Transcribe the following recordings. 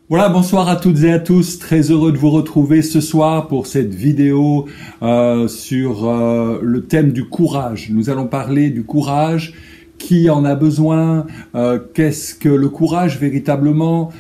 Voilà, bonsoir à toutes et à tous, très heureux de vous retrouver ce soir pour cette vidéo sur le thème du courage. Nous allons parler du courage, qui en a besoin, qu'est-ce que le courage véritablement,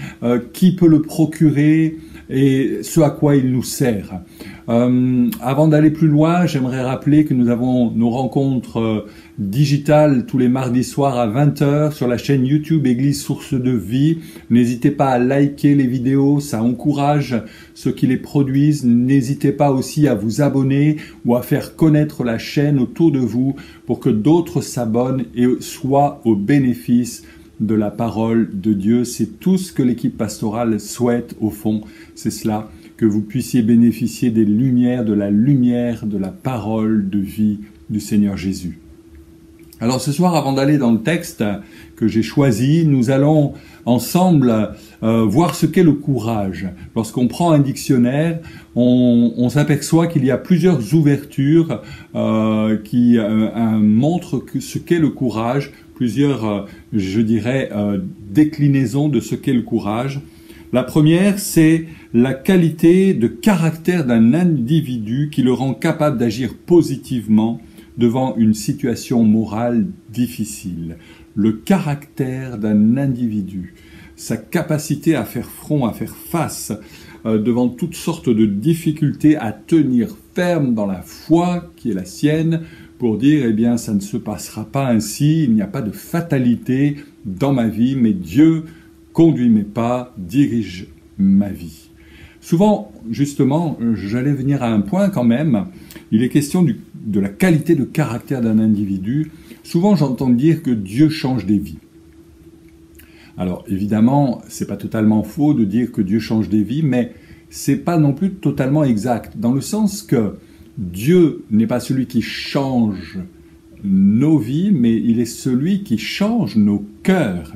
qui peut le procurer et ce à quoi il nous sert. Avant d'aller plus loin, j'aimerais rappeler que nous avons nos rencontres digitales tous les mardis soirs à 20 h sur la chaîne YouTube Église Source de Vie. N'hésitez pas à liker les vidéos, ça encourage ceux qui les produisent. N'hésitez pas aussi à vous abonner ou à faire connaître la chaîne autour de vous pour que d'autres s'abonnent et soient au bénéfice de la parole de Dieu. C'est tout ce que l'équipe pastorale souhaite au fond, c'est cela, que vous puissiez bénéficier des lumières, de la parole de vie du Seigneur Jésus. Alors ce soir, avant d'aller dans le texte que j'ai choisi, nous allons ensemble voir ce qu'est le courage. Lorsqu'on prend un dictionnaire, on s'aperçoit qu'il y a plusieurs ouvertures qui montrent ce qu'est le courage, plusieurs, je dirais, déclinaisons de ce qu'est le courage. La première, c'est la qualité de caractère d'un individu qui le rend capable d'agir positivement devant une situation morale difficile. Le caractère d'un individu, sa capacité à faire front, à faire face devant toutes sortes de difficultés, à tenir ferme dans la foi qui est la sienne pour dire, eh bien, ça ne se passera pas ainsi, il n'y a pas de fatalité dans ma vie, mais Dieu conduit mes pas, dirige ma vie. Souvent, justement, j'allais venir à un point quand même, il est question de la qualité de caractère d'un individu. Souvent, j'entends dire que Dieu change des vies. Alors, évidemment, c'est pas totalement faux de dire que Dieu change des vies, mais c'est pas non plus totalement exact, dans le sens que Dieu n'est pas celui qui change nos vies, mais il est celui qui change nos cœurs,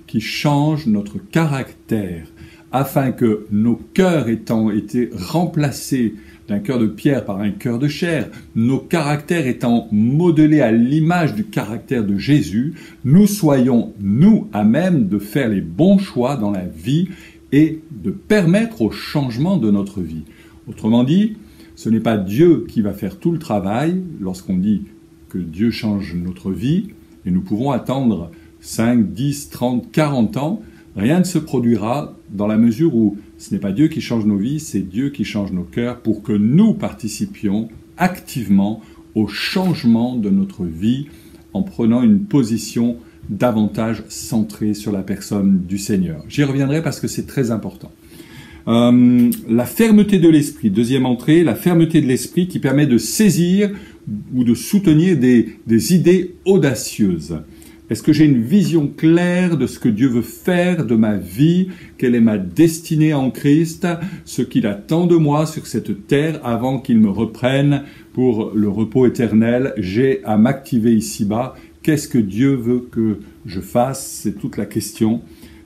qui change notre caractère, afin que nos cœurs ayant été remplacés d'un cœur de pierre par un cœur de chair, nos caractères étant modelés à l'image du caractère de Jésus, nous soyons, nous, à même de faire les bons choix dans la vie et de permettre au changement de notre vie. Autrement dit, ce n'est pas Dieu qui va faire tout le travail lorsqu'on dit que Dieu change notre vie, et nous pouvons attendre 5, 10, 30, 40 ans, rien ne se produira dans la mesure où ce n'est pas Dieu qui change nos vies, c'est Dieu qui change nos cœurs pour que nous participions activement au changement de notre vie en prenant une position davantage centrée sur la personne du Seigneur. J'y reviendrai parce que c'est très important. La fermeté de l'esprit, deuxième entrée, la fermeté de l'esprit qui permet de saisir ou de soutenir des idées audacieuses. Est-ce que j'ai une vision claire de ce que Dieu veut faire de ma vie? Quelle est ma destinée en Christ? Ce qu'il attend de moi sur cette terre avant qu'il me reprenne pour le repos éternel? J'ai à m'activer ici-bas. Qu'est-ce que Dieu veut que je fasse? C'est toute la question.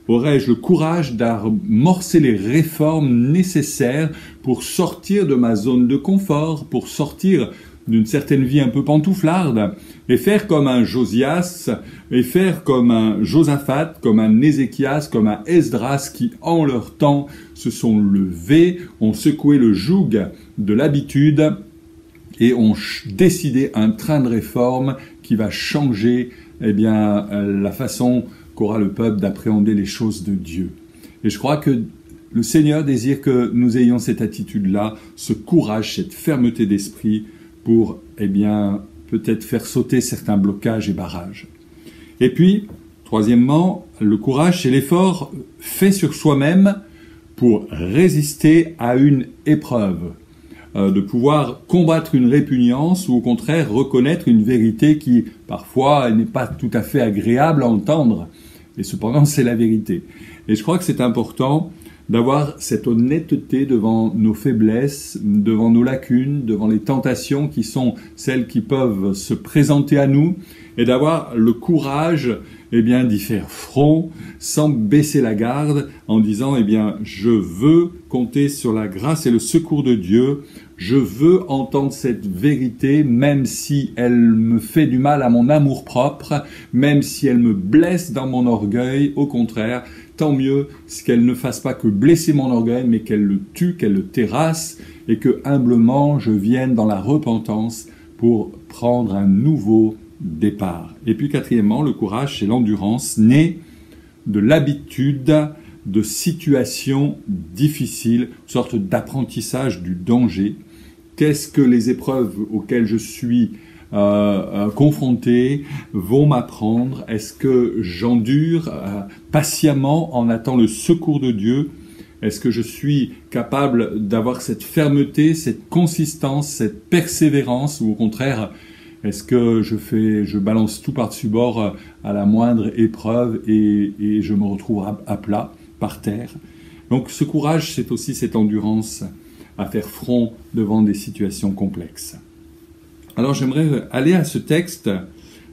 Aurais-je le courage d'amorcer les réformes nécessaires pour sortir de ma zone de confort, pour sortir d'une certaine vie un peu pantouflarde, et faire comme un Josias, et faire comme un Josaphat, comme un Ézéchias, comme un Esdras, qui en leur temps se sont levés, ont secoué le joug de l'habitude, et ont décidé un train de réforme qui va changer la façon qu'aura le peuple d'appréhender les choses de Dieu. Et je crois que le Seigneur désire que nous ayons cette attitude-là, ce courage, cette fermeté d'esprit, pour, peut-être faire sauter certains blocages et barrages. Et puis, troisièmement, le courage, c'est l'effort fait sur soi-même pour résister à une épreuve. de pouvoir combattre une répugnance ou au contraire reconnaître une vérité qui parfois n'est pas tout à fait agréable à entendre. Et cependant, c'est la vérité. Et je crois que c'est important d'avoir cette honnêteté devant nos faiblesses, devant nos lacunes, devant les tentations qui sont celles qui peuvent se présenter à nous, et d'avoir le courage d'y faire front sans baisser la garde en disant je veux compter sur la grâce et le secours de Dieu, je veux entendre cette vérité même si elle me fait du mal à mon amour-propre, même si elle me blesse dans mon orgueil, au contraire, tant mieux qu'elle ne fasse pas que blesser mon orgueil, mais qu'elle le tue, qu'elle le terrasse, et que humblement je vienne dans la repentance pour prendre un nouveau départ. Et puis quatrièmement, le courage, c'est l'endurance née de l'habitude de situations difficiles, une sorte d'apprentissage du danger. Qu'est-ce que les épreuves auxquelles je suis confronté vont m'apprendre? Est-ce que j'endure patiemment en attendant le secours de Dieu? Est-ce que je suis capable d'avoir cette fermeté, cette consistance, cette persévérance, ou au contraire, est-ce que je balance tout par-dessus bord à la moindre épreuve et je me retrouve à plat, par terre? Donc ce courage, c'est aussi cette endurance à faire front devant des situations complexes. Alors j'aimerais aller à ce texte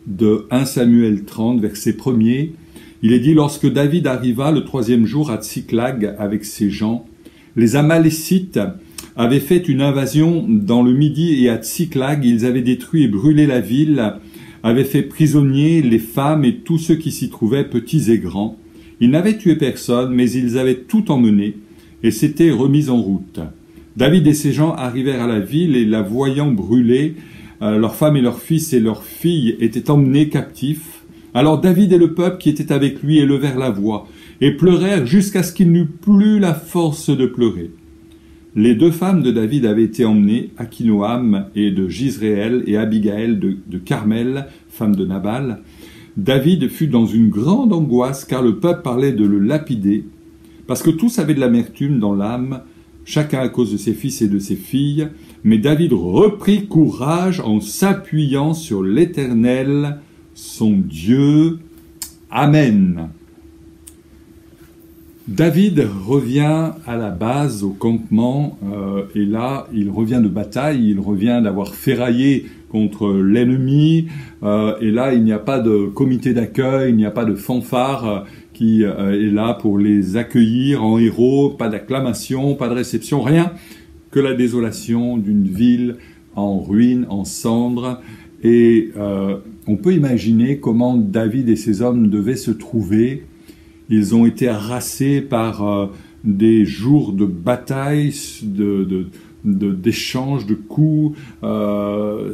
de 1 Samuel 30, verset 1er. Il est dit, lorsque David arriva le 3e jour à Tsiklag avec ses gens, les Amalécites avaient fait une invasion dans le Midi et à Tsiklag, ils avaient détruit et brûlé la ville, avaient fait prisonniers les femmes et tous ceux qui s'y trouvaient, petits et grands. Ils n'avaient tué personne, mais ils avaient tout emmené et s'étaient remis en route. David et ses gens arrivèrent à la ville et la voyant brûler, leurs femmes et leurs fils et leurs filles étaient emmenés captifs. Alors David et le peuple qui était avec lui élevèrent la voix et pleurèrent jusqu'à ce qu'il n'eût plus la force de pleurer. Les 2 femmes de David avaient été emmenées, Akinoam et de Jizréel et Abigaël de Carmel, femme de Nabal. David fut dans une grande angoisse car le peuple parlait de le lapider, parce que tous avaient de l'amertume dans l'âme, chacun à cause de ses fils et de ses filles. Mais David reprit courage en s'appuyant sur l'Éternel, son Dieu. Amen. David revient à la base, au campement, et là, il revient de bataille, il revient d'avoir ferraillé contre l'ennemi, et là, il n'y a pas de comité d'accueil, il n'y a pas de fanfare qui est là pour les accueillir en héros, pas d'acclamation, pas de réception, rien que la désolation d'une ville en ruine, en cendres. Et on peut imaginer comment David et ses hommes devaient se trouver. Ils ont été harassés par des jours de bataille, d'échanges, de coups.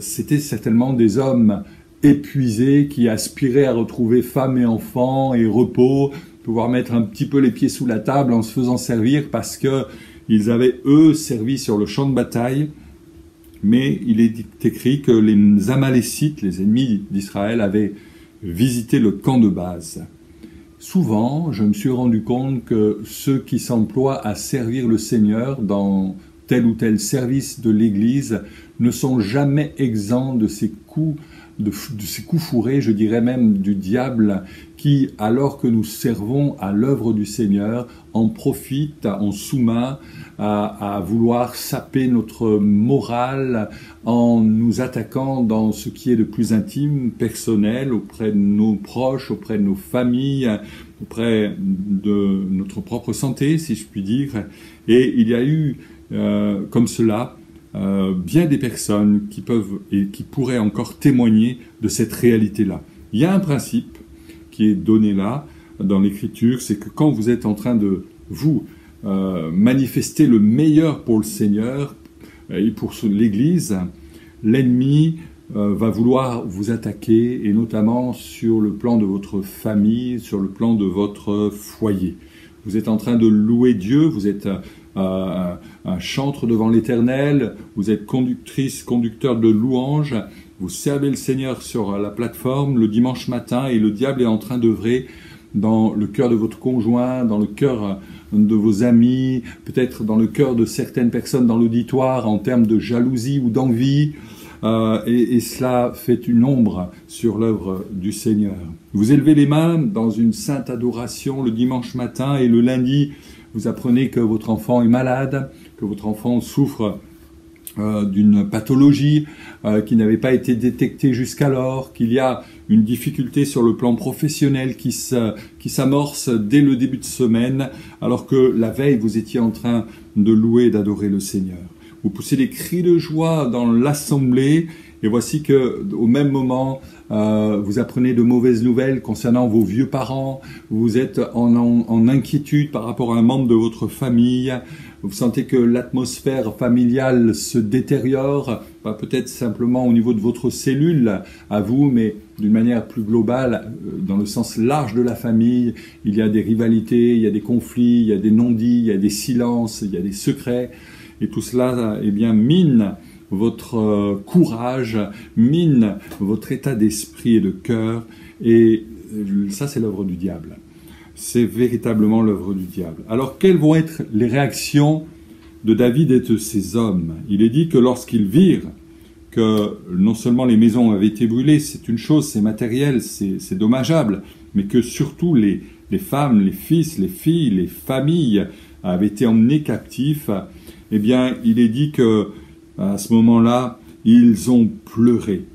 C'était certainement des hommes épuisés qui aspiraient à retrouver femmes et enfants et repos, pouvoir mettre un petit peu les pieds sous la table en se faisant servir parce que ils avaient, eux, servi sur le champ de bataille. Mais il est écrit que les Amalécites, les ennemis d'Israël, avaient visité le camp de base. Souvent, je me suis rendu compte que ceux qui s'emploient à servir le Seigneur dans tel ou tel service de l'Église ne sont jamais exempts de ces coups fourrés, je dirais même du diable, qui, alors que nous servons à l'œuvre du Seigneur, en profite en sous-main à vouloir saper notre morale en nous attaquant dans ce qui est de plus intime, personnel, auprès de nos proches, auprès de nos familles, auprès de notre propre santé, si je puis dire. Et il y a eu, comme cela, bien des personnes qui peuvent et qui pourraient encore témoigner de cette réalité-là. Il y a un principe qui est donné là, dans l'Écriture, c'est que quand vous êtes en train de vous manifester le meilleur pour le Seigneur et pour l'Église, l'ennemi va vouloir vous attaquer, et notamment sur le plan de votre famille, sur le plan de votre foyer. Vous êtes en train de louer Dieu, vous êtes un chantre devant l'Éternel, vous êtes conducteur de louanges, vous servez le Seigneur sur la plateforme le dimanche matin, et le diable est en train d'œuvrer dans le cœur de votre conjoint, dans le cœur de vos amis, peut-être dans le cœur de certaines personnes dans l'auditoire en termes de jalousie ou d'envie. Et cela fait une ombre sur l'œuvre du Seigneur. Vous élevez les mains dans une sainte adoration le dimanche matin et le lundi, vous apprenez que votre enfant est malade, que votre enfant souffre d'une pathologie qui n'avait pas été détectée jusqu'alors, qu'il y a une difficulté sur le plan professionnel qui s'amorce dès le début de semaine, alors que la veille, vous étiez en train de louer et d'adorer le Seigneur. Vous poussez des cris de joie dans l'assemblée, et voici que, au même moment, vous apprenez de mauvaises nouvelles concernant vos vieux parents, vous êtes en inquiétude par rapport à un membre de votre famille, vous sentez que l'atmosphère familiale se détériore, pas peut-être simplement au niveau de votre cellule à vous, mais d'une manière plus globale, dans le sens large de la famille. Il y a des rivalités, il y a des conflits, il y a des non-dits, il y a des silences, il y a des secrets. Et tout cela, eh bien, mine votre courage, mine votre état d'esprit et de cœur. Et ça, c'est l'œuvre du diable. C'est véritablement l'œuvre du diable. Alors, quelles vont être les réactions de David et de ses hommes? Il est dit que lorsqu'ils virent que non seulement les maisons avaient été brûlées, c'est une chose, c'est matériel, c'est dommageable, mais que surtout les femmes, les fils, les filles, les familles avaient été emmenés captifs, eh bien, il est dit que à ce moment-là, ils ont pleuré.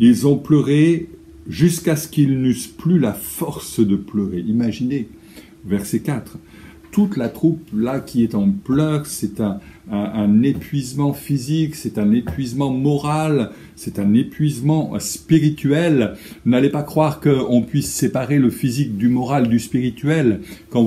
Ils ont pleuré jusqu'à ce qu'ils n'eussent plus la force de pleurer. Imaginez, verset 4. Toute la troupe là qui est en pleurs, c'est un épuisement physique, c'est un épuisement moral, c'est un épuisement spirituel. N'allez pas croire qu'on puisse séparer le physique du moral, du spirituel. Quand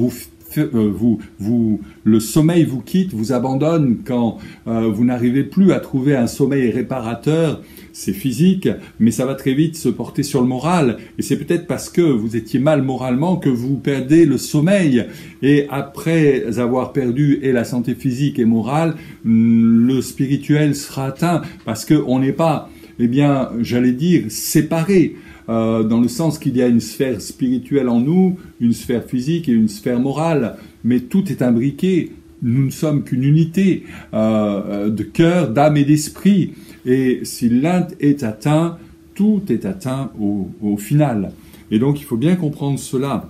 le sommeil vous quitte, vous abandonne, quand vous n'arrivez plus à trouver un sommeil réparateur, c'est physique, mais ça va très vite se porter sur le moral. Et c'est peut-être parce que vous étiez mal moralement que vous perdez le sommeil. Et après avoir perdu et la santé physique et morale, le spirituel sera atteint parce qu'on n'est pas, eh bien, j'allais dire, séparés. Dans le sens qu'il y a une sphère spirituelle en nous, une sphère physique et une sphère morale, mais tout est imbriqué. Nous ne sommes qu'une unité de cœur, d'âme et d'esprit. Et si l'un est atteint, tout est atteint au final. Et donc il faut bien comprendre cela.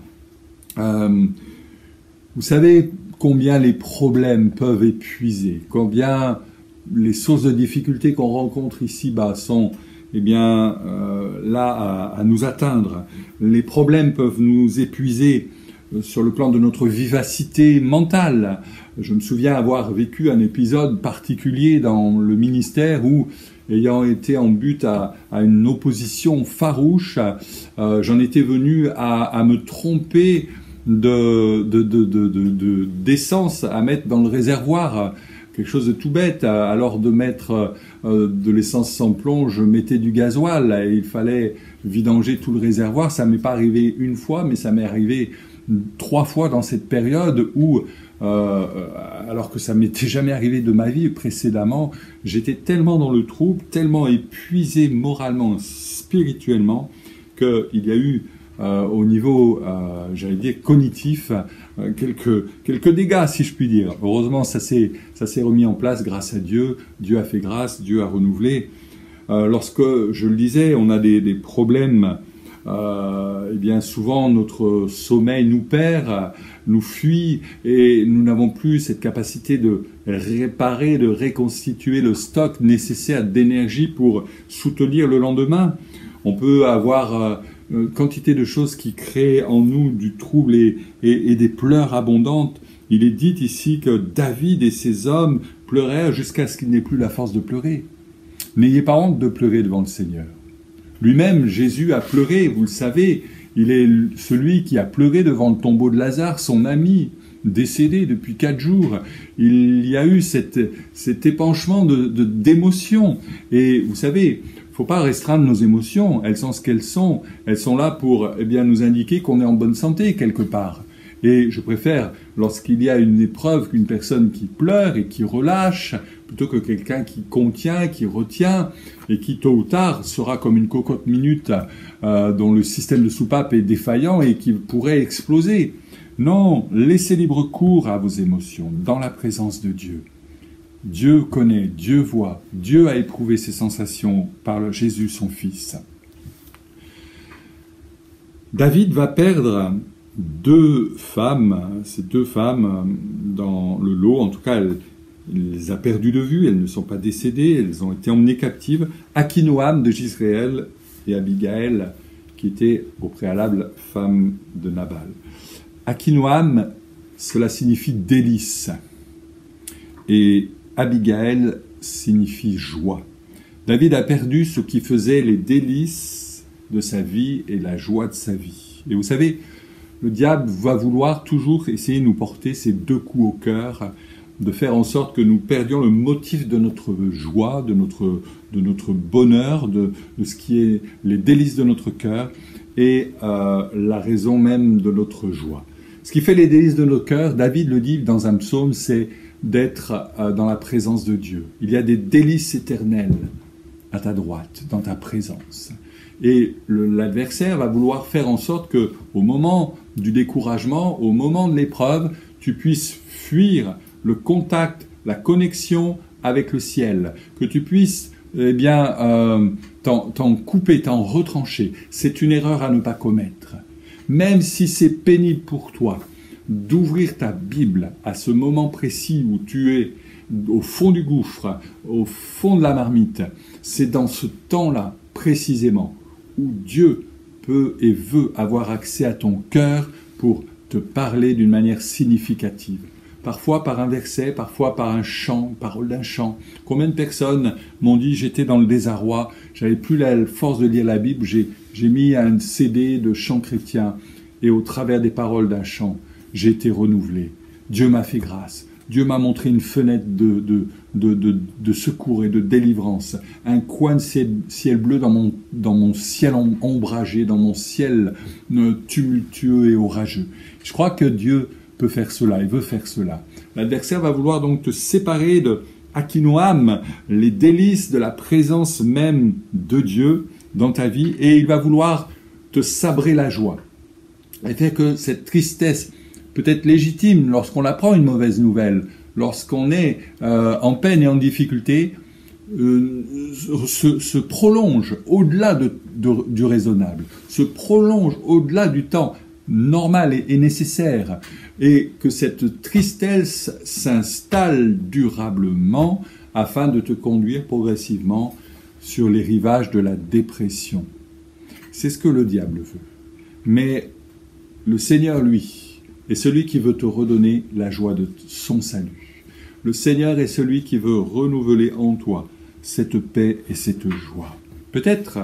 Vous savez combien les problèmes peuvent épuiser, combien les sources de difficultés qu'on rencontre ici-bas sont là à nous atteindre. Les problèmes peuvent nous épuiser sur le plan de notre vivacité mentale. Je me souviens avoir vécu un épisode particulier dans le ministère où, ayant été en but à une opposition farouche, j'en étais venu à me tromper d'essence à mettre dans le réservoir. Quelque chose de tout bête, alors de mettre de l'essence sans plomb, je mettais du gasoil et il fallait vidanger tout le réservoir. Ça m'est pas arrivé une fois, mais ça m'est arrivé 3 fois dans cette période où, alors que ça m'était jamais arrivé de ma vie précédemment, j'étais tellement dans le trouble, tellement épuisé moralement, spirituellement, qu'il y a eu au niveau, j'allais dire, cognitif, quelques dégâts, si je puis dire. Heureusement, ça s'est remis en place grâce à Dieu. Dieu a fait grâce, Dieu a renouvelé. Lorsque, je le disais, on a des problèmes, eh bien souvent notre sommeil nous perd, nous fuit, et nous n'avons plus cette capacité de réparer, de reconstituer le stock nécessaire d'énergie pour soutenir le lendemain. On peut avoir quantité de choses qui créent en nous du trouble et des pleurs abondantes. Il est dit ici que David et ses hommes pleurèrent jusqu'à ce qu'il n'ait plus la force de pleurer. N'ayez pas honte de pleurer devant le Seigneur. Lui-même, Jésus a pleuré, vous le savez. Il est celui qui a pleuré devant le tombeau de Lazare, son ami, décédé depuis 4 jours. Il y a eu cet épanchement d'émotions. Et vous savez, il ne faut pas restreindre nos émotions, elles sont ce qu'elles sont là pour nous indiquer qu'on est en bonne santé quelque part. Et je préfère, lorsqu'il y a une épreuve, qu'une personne qui pleure et qui relâche, plutôt que quelqu'un qui contient, qui retient, et qui tôt ou tard sera comme une cocotte minute dont le système de soupape est défaillant et qui pourrait exploser. Non, laissez libre cours à vos émotions dans la présence de Dieu. Dieu connaît, Dieu voit, Dieu a éprouvé ces sensations par Jésus son Fils. David va perdre deux femmes, ces deux femmes dans le lot, en tout cas il les a perdues de vue, elles ne sont pas décédées, elles ont été emmenées captives, Akinoam de Jisraël et Abigail qui était au préalable femme de Nabal. Akinoam, cela signifie délice et Abigail signifie joie. David a perdu ce qui faisait les délices de sa vie et la joie de sa vie. Et vous savez, le diable va vouloir toujours essayer de nous porter ces deux coups au cœur, de faire en sorte que nous perdions le motif de notre joie, de notre bonheur, de ce qui est les délices de notre cœur et la raison même de notre joie. Ce qui fait les délices de nos cœurs, David le dit dans un psaume, c'est d'être dans la présence de Dieu. Il y a des délices éternelles à ta droite, dans ta présence. Et l'adversaire va vouloir faire en sorte que, au moment du découragement, au moment de l'épreuve, tu puisses fuir le contact, la connexion avec le ciel, que tu puisses t'en couper, t'en retrancher. C'est une erreur à ne pas commettre. Même si c'est pénible pour toi d'ouvrir ta Bible à ce moment précis où tu es au fond du gouffre, au fond de la marmite, c'est dans ce temps-là, précisément, où Dieu peut et veut avoir accès à ton cœur pour te parler d'une manière significative. Parfois par un verset, parfois par un chant, parole d'un chant. Combien de personnes m'ont dit, j'étais dans le désarroi, j'avais plus la force de lire la Bible, j'ai mis un CD de chants chrétiens et au travers des paroles d'un chant, j'ai été renouvelé. Dieu m'a fait grâce. Dieu m'a montré une fenêtre de secours et de délivrance. Un coin de ciel bleu dans mon ciel ombragé, dans mon ciel tumultueux et orageux. Je crois que Dieu peut faire cela, il veut faire cela. L'adversaire va vouloir donc te séparer de Akinoam, les délices de la présence même de Dieu dans ta vie, et il va vouloir te sabrer la joie. Et faire que cette tristesse peut être légitime lorsqu'on apprend une mauvaise nouvelle, lorsqu'on est en peine et en difficulté, se prolonge au-delà du raisonnable, se prolonge au-delà du temps normal et nécessaire, et que cette tristesse s'installe durablement afin de te conduire progressivement sur les rivages de la dépression. C'est ce que le diable veut. Mais le Seigneur, lui, est celui qui veut te redonner la joie de son salut. Le Seigneur est celui qui veut renouveler en toi cette paix et cette joie. Peut-être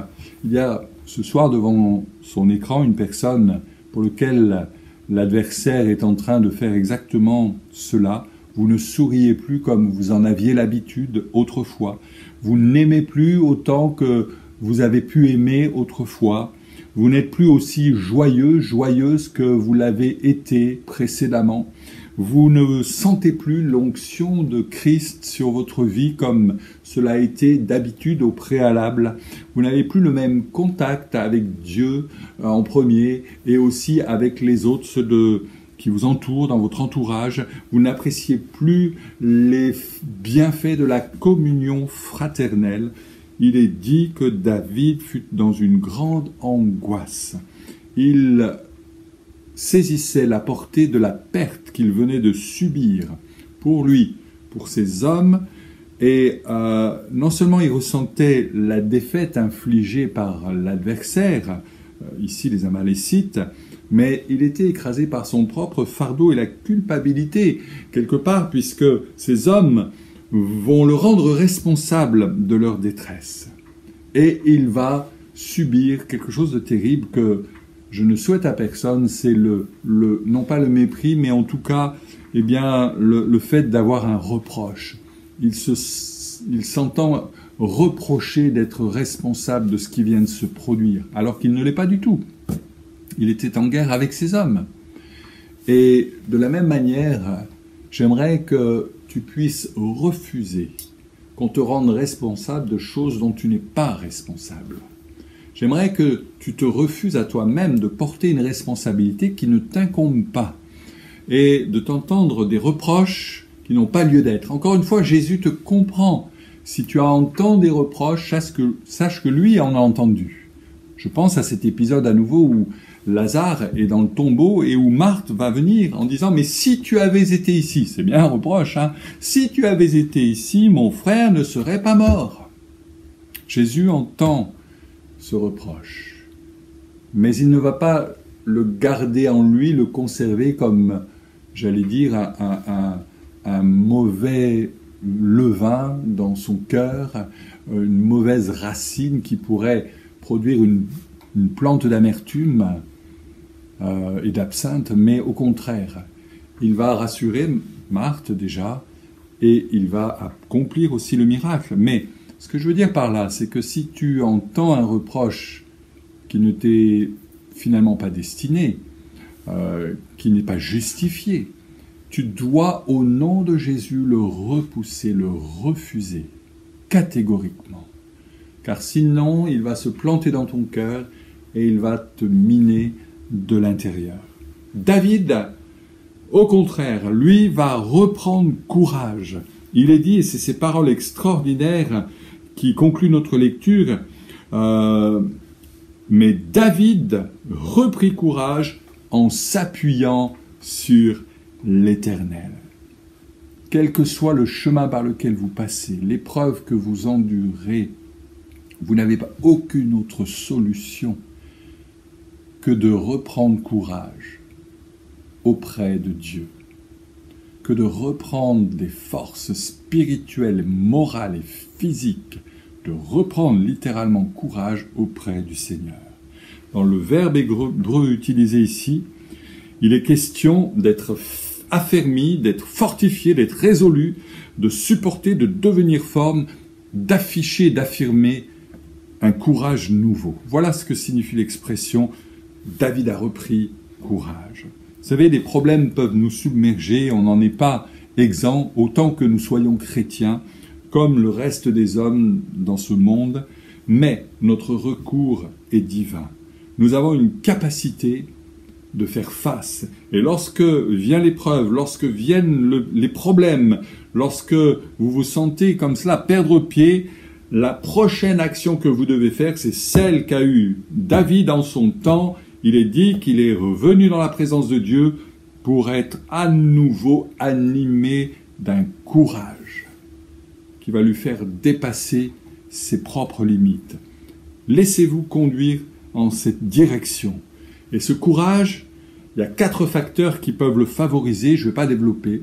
il y a ce soir devant son écran une personne pour laquelle l'adversaire est en train de faire exactement cela. Vous ne souriez plus comme vous en aviez l'habitude autrefois. Vous n'aimez plus autant que vous avez pu aimer autrefois. Vous n'êtes plus aussi joyeux, joyeuse que vous l'avez été précédemment. Vous ne sentez plus l'onction de Christ sur votre vie comme cela a été d'habitude au préalable. Vous n'avez plus le même contact avec Dieu en premier et aussi avec les autres, ceux qui vous entourent dans votre entourage. Vous n'appréciez plus les bienfaits de la communion fraternelle. Il est dit que David fut dans une grande angoisse. Il saisissait la portée de la perte qu'il venait de subir pour lui, pour ses hommes, et non seulement il ressentait la défaite infligée par l'adversaire, ici les Amalécites, mais il était écrasé par son propre fardeau et la culpabilité, quelque part, puisque ces hommes vont le rendre responsable de leur détresse. Et il va subir quelque chose de terrible que je ne souhaite à personne, c'est non pas le mépris, mais en tout cas, le fait d'avoir un reproche. Il s'entend reprocher d'être responsable de ce qui vient de se produire, alors qu'il ne l'est pas du tout. Il était en guerre avec ses hommes. Et de la même manière, j'aimerais que tu puisses refuser qu'on te rende responsable de choses dont tu n'es pas responsable. J'aimerais que tu te refuses à toi-même de porter une responsabilité qui ne t'incombe pas. et de t'entendre des reproches qui n'ont pas lieu d'être. Encore une fois, Jésus te comprend. Si tu entends des reproches, sache que lui en a entendu. Je pense à cet épisode à nouveau où Lazare est dans le tombeau et où Marthe va venir en disant « Mais si tu avais été ici », c'est bien un reproche, hein, « si tu avais été ici, mon frère ne serait pas mort ». Jésus entend ce reproche, mais il ne va pas le garder en lui, le conserver comme, j'allais dire, un mauvais levain dans son cœur, une mauvaise racine qui pourrait produire une plante d'amertume et d'absinthe, mais au contraire, il va rassurer Marthe déjà, et il va accomplir aussi le miracle. Mais ce que je veux dire par là, c'est que si tu entends un reproche qui ne t'est finalement pas destiné, qui n'est pas justifié, tu dois, au nom de Jésus, le repousser, le refuser, catégoriquement. Car sinon, il va se planter dans ton cœur et il va te miner de l'intérieur. David, au contraire, lui va reprendre courage. Il est dit, et c'est ces paroles extraordinaires qui concluent notre lecture, mais David reprit courage en s'appuyant sur l'Éternel. Quel que soit le chemin par lequel vous passez, l'épreuve que vous endurez, vous n'avez pas aucune autre solution que de reprendre courage auprès de Dieu, que de reprendre des forces spirituelles, morales et physiques, de reprendre littéralement courage auprès du Seigneur. Dans le verbe hébreu utilisé ici, il est question d'être affermi, d'être fortifié, d'être résolu, de supporter, de devenir forme, d'afficher, d'affirmer un courage nouveau. Voilà ce que signifie l'expression « David a repris courage ». Vous savez, les problèmes peuvent nous submerger, on n'en est pas exempt, autant que nous soyons chrétiens, comme le reste des hommes dans ce monde, mais notre recours est divin. Nous avons une capacité de faire face. Et lorsque vient l'épreuve, lorsque viennent les problèmes, lorsque vous vous sentez comme cela perdre pied, la prochaine action que vous devez faire, c'est celle qu'a eue David en son temps. Il est dit qu'il est revenu dans la présence de Dieu pour être à nouveau animé d'un courage qui va lui faire dépasser ses propres limites. Laissez-vous conduire en cette direction. Et ce courage, il y a 4 facteurs qui peuvent le favoriser, je ne vais pas développer.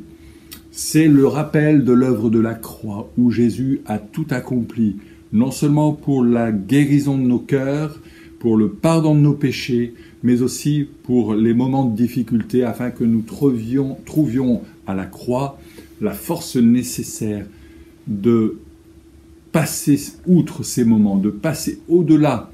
C'est le rappel de l'œuvre de la croix, où Jésus a tout accompli, non seulement pour la guérison de nos cœurs, pour le pardon de nos péchés, mais aussi pour les moments de difficulté, afin que nous trouvions à la croix la force nécessaire de passer outre ces moments, de passer au-delà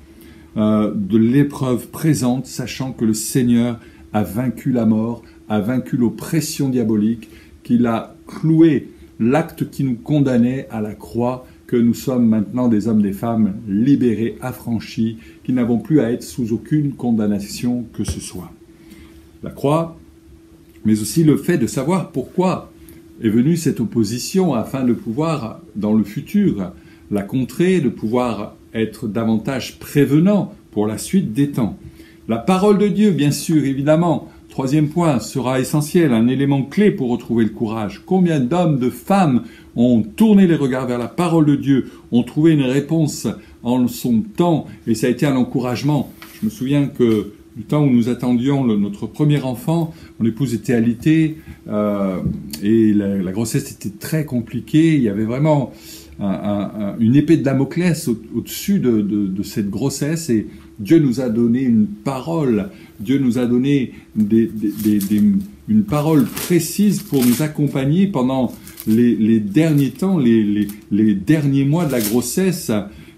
de l'épreuve présente, sachant que le Seigneur a vaincu la mort, a vaincu l'oppression diabolique, qu'il a cloué l'acte qui nous condamnait à la croix, que nous sommes maintenant des hommes, des femmes libérés, affranchis, qui n'avons plus à être sous aucune condamnation que ce soit. La croix, mais aussi le fait de savoir pourquoi est venue cette opposition, afin de pouvoir, dans le futur, la contrer, de pouvoir être davantage prévenant pour la suite des temps. La parole de Dieu, bien sûr, évidemment, 3e point, sera essentiel, un élément clé pour retrouver le courage. Combien d'hommes, de femmes ont tourné les regards vers la parole de Dieu, ont trouvé une réponse en son temps, et ça a été un encouragement. Je me souviens que du temps où nous attendions notre premier enfant, mon épouse était alitée, et la grossesse était très compliquée. Il y avait vraiment une épée de Damoclès au-dessus de cette grossesse, et Dieu nous a donné une parole, Dieu nous a donné une parole précise pour nous accompagner pendant les derniers temps, les derniers mois de la grossesse,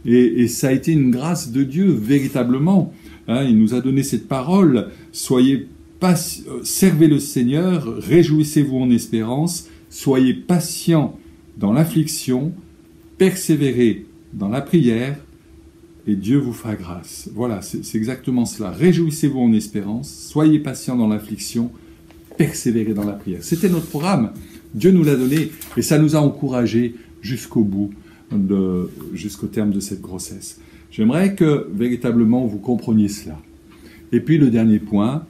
et ça a été une grâce de Dieu, véritablement. Hein, il nous a donné cette parole, servez le Seigneur, réjouissez-vous en espérance, soyez patients dans l'affliction, persévérez dans la prière, et Dieu vous fera grâce. Voilà, c'est exactement cela. Réjouissez-vous en espérance, soyez patients dans l'affliction, persévérer dans la prière. C'était notre programme. Dieu nous l'a donné et ça nous a encouragés jusqu'au bout, jusqu'au terme de cette grossesse. J'aimerais que véritablement vous compreniez cela. Et puis le dernier point,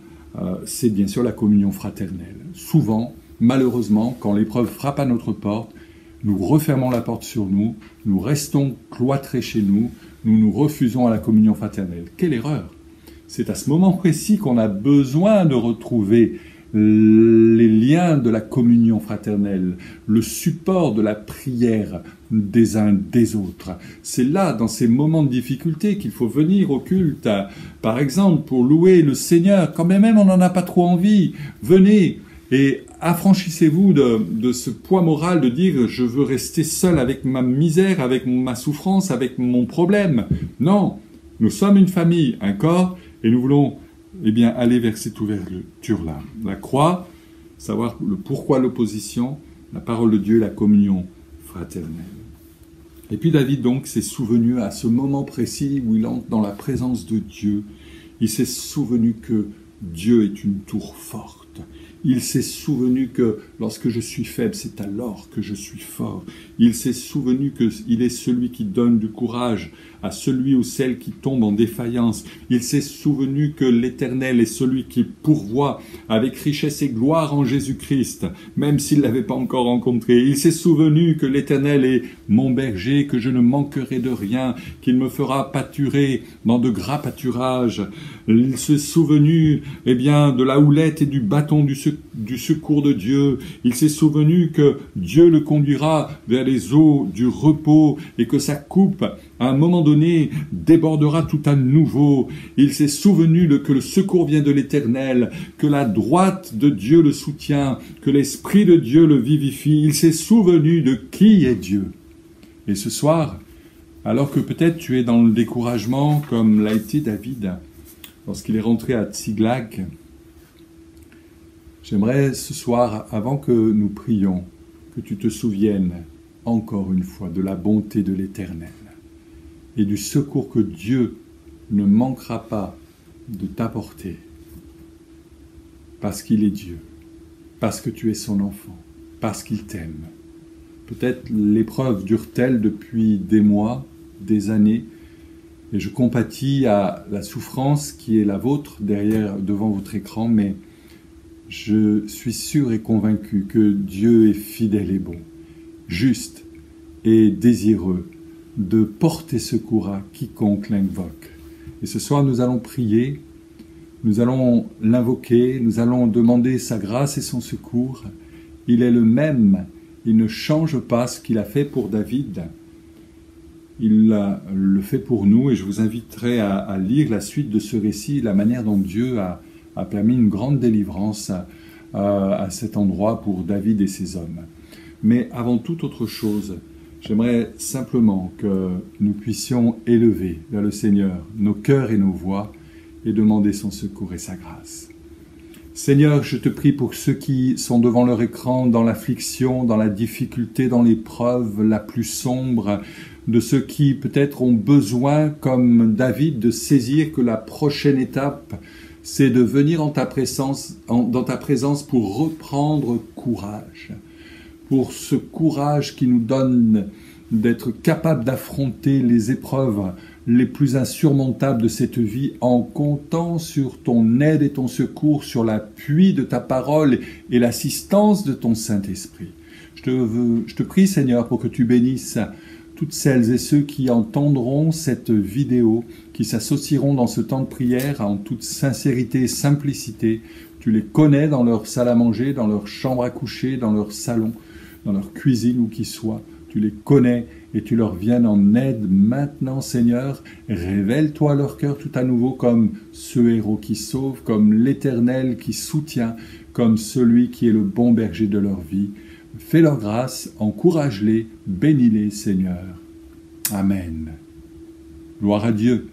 c'est bien sûr la communion fraternelle. Souvent, malheureusement, quand l'épreuve frappe à notre porte, nous refermons la porte sur nous, nous restons cloîtrés chez nous, nous nous refusons à la communion fraternelle. Quelle erreur! C'est à ce moment précis qu'on a besoin de retrouver les liens de la communion fraternelle, le support de la prière des uns des autres. C'est là, dans ces moments de difficulté, qu'il faut venir au culte, par exemple, pour louer le Seigneur, quand même on n'en a pas trop envie. Venez et affranchissez-vous de ce poids moral de dire « je veux rester seul avec ma misère, avec ma souffrance, avec mon problème ». Non, nous sommes une famille, un corps, et nous voulons aller vers cette ouverture-là. La croix, savoir le pourquoi l'opposition, la parole de Dieu, la communion fraternelle. Et puis David donc s'est souvenu à ce moment précis où il entre dans la présence de Dieu. Il s'est souvenu que Dieu est une tour forte. Il s'est souvenu que lorsque je suis faible, c'est alors que je suis fort. Il s'est souvenu qu'il est celui qui donne du courage à celui ou celle qui tombe en défaillance. Il s'est souvenu que l'Éternel est celui qui pourvoit avec richesse et gloire en Jésus-Christ, même s'il ne l'avait pas encore rencontré. Il s'est souvenu que l'Éternel est mon berger, que je ne manquerai de rien, qu'il me fera pâturer dans de gras pâturages. Il s'est souvenu de la houlette et du bâton du secours de Dieu. Il s'est souvenu que Dieu le conduira vers les eaux du repos et que sa coupe, à un moment donné, débordera tout à nouveau. Il s'est souvenu que le secours vient de l'Éternel, que la droite de Dieu le soutient, que l'Esprit de Dieu le vivifie. Il s'est souvenu de qui est Dieu. Et ce soir, alors que peut-être tu es dans le découragement, comme l'a été David, lorsqu'il est rentré à Tsiglag, j'aimerais ce soir, avant que nous prions, que tu te souviennes encore une fois de la bonté de l'Éternel et du secours que Dieu ne manquera pas de t'apporter parce qu'il est Dieu, parce que tu es son enfant, parce qu'il t'aime. Peut-être l'épreuve dure-t-elle depuis des mois, des années, et je compatis à la souffrance qui est la vôtre devant votre écran, mais je suis sûr et convaincu que Dieu est fidèle et bon, juste et désireux de porter secours à quiconque l'invoque. Et ce soir, nous allons prier, nous allons l'invoquer, nous allons demander sa grâce et son secours. Il est le même, il ne change pas ce qu'il a fait pour David. Il le fait pour nous et je vous inviterai à lire la suite de ce récit, la manière dont Dieu a permis une grande délivrance à cet endroit pour David et ses hommes. Mais avant toute autre chose, j'aimerais simplement que nous puissions élever vers le Seigneur nos cœurs et nos voix et demander son secours et sa grâce. Seigneur, je te prie pour ceux qui sont devant leur écran, dans l'affliction, dans la difficulté, dans l'épreuve la plus sombre, de ceux qui peut-être ont besoin, comme David, de saisir que la prochaine étape, c'est de venir dans ta présence pour reprendre courage. Pour ce courage qui nous donne d'être capable d'affronter les épreuves les plus insurmontables de cette vie en comptant sur ton aide et ton secours, sur l'appui de ta parole et l'assistance de ton Saint-Esprit. Je te prie, Seigneur, pour que tu bénisses toutes celles et ceux qui entendront cette vidéo, qui s'associeront dans ce temps de prière en toute sincérité et simplicité. Tu les connais dans leur salle à manger, dans leur chambre à coucher, dans leur salon, dans leur cuisine, où qu'ils soient. Tu les connais et tu leur viens en aide maintenant, Seigneur. Révèle-toi leur cœur tout à nouveau comme ce héros qui sauve, comme l'Éternel qui soutient, comme celui qui est le bon berger de leur vie. Fais leur grâce, encourage-les, bénis-les, Seigneur. Amen. Gloire à Dieu.